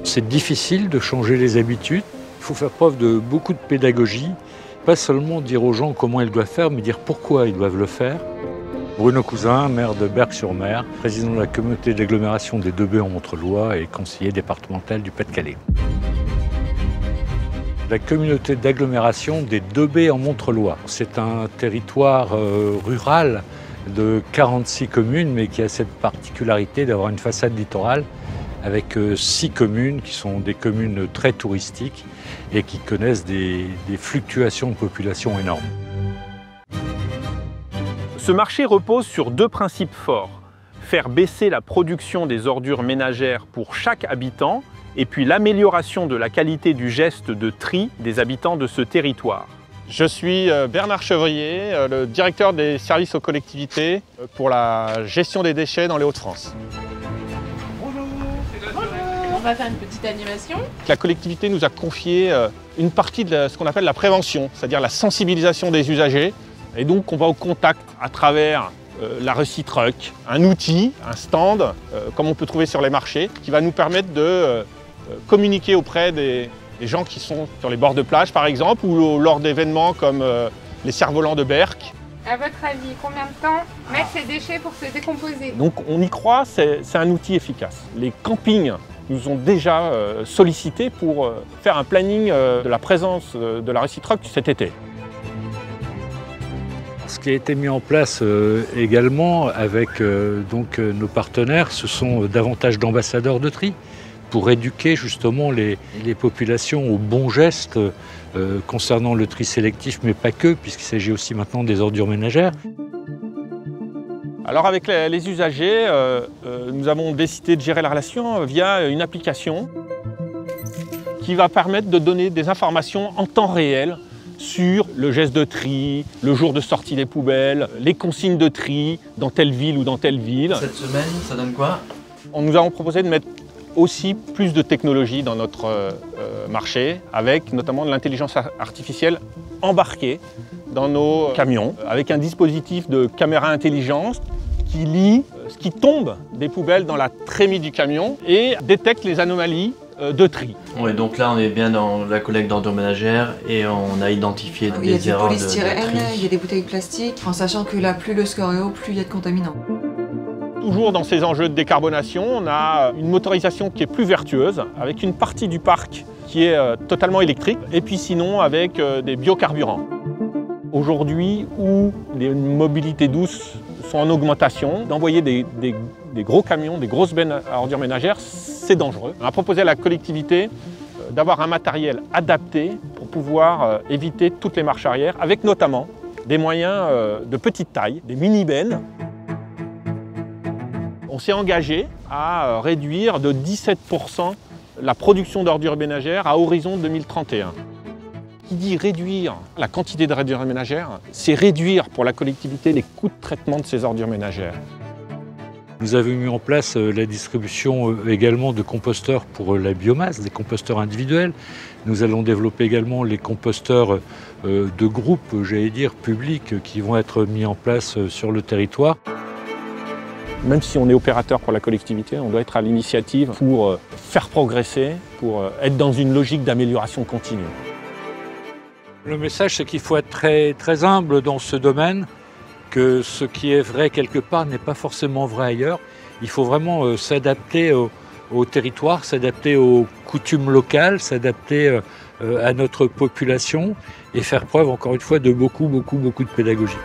C'est difficile de changer les habitudes. Il faut faire preuve de beaucoup de pédagogie. Pas seulement dire aux gens comment ils doivent faire, mais dire pourquoi ils doivent le faire. Bruno Cousin, maire de Berck-sur-Mer, président de la communauté d'agglomération des Deux Baies en Montreuil et conseiller départemental du Pas-de-Calais. La communauté d'agglomération des Deux Baies en Montreuil, c'est un territoire rural de 46 communes, mais qui a cette particularité d'avoir une façade littorale avec 6 communes qui sont des communes très touristiques et qui connaissent des fluctuations de population énormes. Ce marché repose sur 2 principes forts. Faire baisser la production des ordures ménagères pour chaque habitant et puis l'amélioration de la qualité du geste de tri des habitants de ce territoire. Je suis Bernard Chevrier, le directeur des services aux collectivités pour la gestion des déchets dans les Hauts-de-France. On va faire une petite animation. La collectivité nous a confié une partie de ce qu'on appelle la prévention, c'est-à-dire la sensibilisation des usagers. Et donc on va au contact à travers la Recitruck, un outil, un stand, comme on peut trouver sur les marchés, qui va nous permettre de communiquer auprès des gens qui sont sur les bords de plage par exemple, ou lors d'événements comme les cerfs-volants de Berck. À votre avis, combien de temps mettre ces déchets pour se décomposer? Donc on y croit, c'est un outil efficace. Les campings nous ont déjà sollicité pour faire un planning de la présence de la Recitruck cet été. Ce qui a été mis en place également avec nos partenaires, ce sont davantage d'ambassadeurs de tri pour éduquer justement les populations aux bons gestes concernant le tri sélectif, mais pas que, puisqu'il s'agit aussi maintenant des ordures ménagères. Alors avec les usagers, nous avons décidé de gérer la relation via une application qui va permettre de donner des informations en temps réel sur le geste de tri, le jour de sortie des poubelles, les consignes de tri dans telle ville ou dans telle ville. Cette semaine, ça donne quoi? Nous avons proposé de mettre aussi plus de technologie dans notre marché, avec notamment de l'intelligence artificielle embarquée dans nos camions, avec un dispositif de caméra intelligente qui lit ce qui tombe des poubelles dans la trémie du camion et détecte les anomalies de tri. Oui, donc là on est bien dans la collecte d'ordures ménagères et on a identifié des erreurs de tri. Il y a du polystyrène, il y a des bouteilles de plastique, en sachant que là, plus le score est haut, plus il y a de contaminants. Toujours dans ces enjeux de décarbonation, on a une motorisation qui est plus vertueuse, avec une partie du parc qui est totalement électrique, et puis sinon avec des biocarburants. Aujourd'hui, où les mobilités douces sont en augmentation, d'envoyer des gros camions, des grosses bennes à ordures ménagères, c'est dangereux. On a proposé à la collectivité d'avoir un matériel adapté pour pouvoir éviter toutes les marches arrière, avec notamment des moyens de petite taille, des mini-bennes. On s'est engagé à réduire de 17% la production d'ordures ménagères à horizon 2031. Qui dit réduire la quantité d'ordures ménagères, c'est réduire pour la collectivité les coûts de traitement de ces ordures ménagères. Nous avons mis en place la distribution également de composteurs pour la biomasse, des composteurs individuels. Nous allons développer également les composteurs de groupe, j'allais dire, publics, qui vont être mis en place sur le territoire. Même si on est opérateur pour la collectivité, on doit être à l'initiative pour faire progresser, pour être dans une logique d'amélioration continue. Le message, c'est qu'il faut être très humble dans ce domaine, que ce qui est vrai quelque part n'est pas forcément vrai ailleurs. Il faut vraiment s'adapter au territoire, s'adapter aux coutumes locales, s'adapter à notre population et faire preuve, encore une fois, de beaucoup de pédagogie.